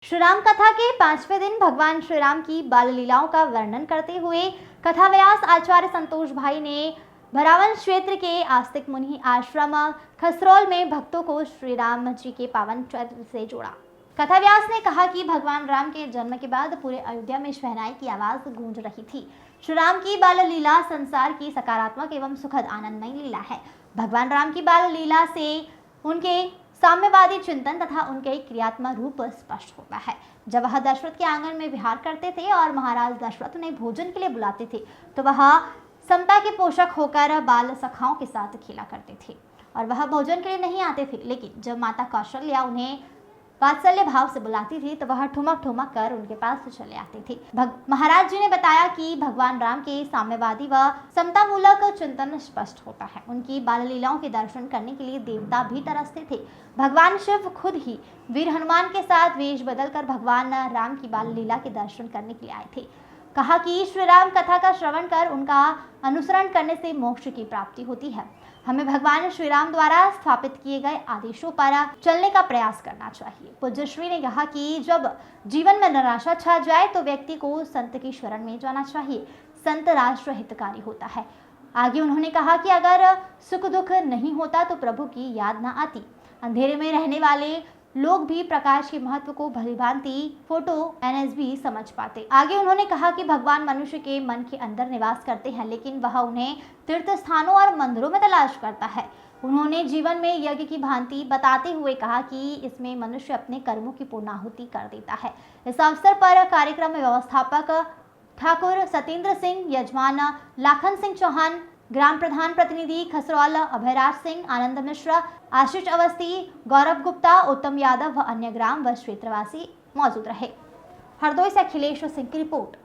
श्री राम कथा के 5वें दिन भगवान श्री राम की बाल लीलाओं का वर्णन करते हुए कथाव्यास आचार्य संतोष भाई ने भरावन क्षेत्र के आस्तिक मुनि आश्रम खसरौल में भक्तों को श्री राम जी के पावन चरित्र से जोड़ा। कथाव्यास ने कहा कि भगवान राम के जन्म के बाद पूरे अयोध्या में शहनाई की आवाज गूंज रही थी। श्री राम की बाल लीला संसार की सकारात्मक एवं सुखद आनंदमय लीला है। भगवान राम की बाल लीला से उनके साम्यवादी चिंतन तथा उनके क्रियात्मक रूप स्पष्ट होता है। जब वह दशरथ के आंगन में विहार करते थे और महाराज दशरथ उन्हें भोजन के लिए बुलाते थे तो वह समता के पोषक होकर बाल सखाओं के साथ खेला करते थे और वह भोजन के लिए नहीं आते थे। लेकिन जब माता कौशल्या उन्हें वात्सल्य भाव से बुलाती थी तो वह ठुमक ठुमक कर उनके पास चले आते थे। महाराज जी ने बताया कि भगवान राम के साम्यवादी व समतामूलक चिंतन स्पष्ट होता है। उनकी बाल लीलाओं के दर्शन करने के लिए देवता भी तरसते थे। भगवान शिव खुद ही वीर हनुमान के साथ वेश बदलकर भगवान राम की बाल लीला के दर्शन करने के लिए आए थे। कहा कि श्री राम कथा का श्रवण कर उनका अनुसरण करने से मोक्ष की प्राप्ति होती है। हमें भगवान श्री राम द्वारा स्थापित किए गए आदेशों पर चलने का प्रयास करना चाहिए। पूज्य श्री ने कहा कि जब जीवन में निराशा छा जाए तो व्यक्ति को संत की शरण में जाना चाहिए। संत राष्ट्र हितकारी होता है। आगे उन्होंने कहा कि अगर सुख दुख नहीं होता तो प्रभु की याद न आती। अंधेरे में रहने वाले लोग भी प्रकाश के महत्व को भलीभांति फोटो एनएसबी समझ पाते। आगे उन्होंने कहा कि भगवान मनुष्य के मन के अंदर निवास करते हैं लेकिन वह उन्हें तीर्थ स्थानों और मंदिरों में तलाश करता है। उन्होंने जीवन में यज्ञ की भांति बताते हुए कहा कि इसमें मनुष्य अपने कर्मों की पूर्णाहुति कर देता है। इस अवसर पर कार्यक्रम व्यवस्थापक ठाकुर सतेंद्र सिंह, यजमान लाखन सिंह चौहान, ग्राम प्रधान प्रतिनिधि खसरौल अभयराज सिंह, आनंद मिश्रा, आशीष अवस्थी, गौरव गुप्ता, उत्तम यादव व अन्य ग्राम व क्षेत्रवासी मौजूद रहे। हरदोई से अखिलेश सिंह की रिपोर्ट।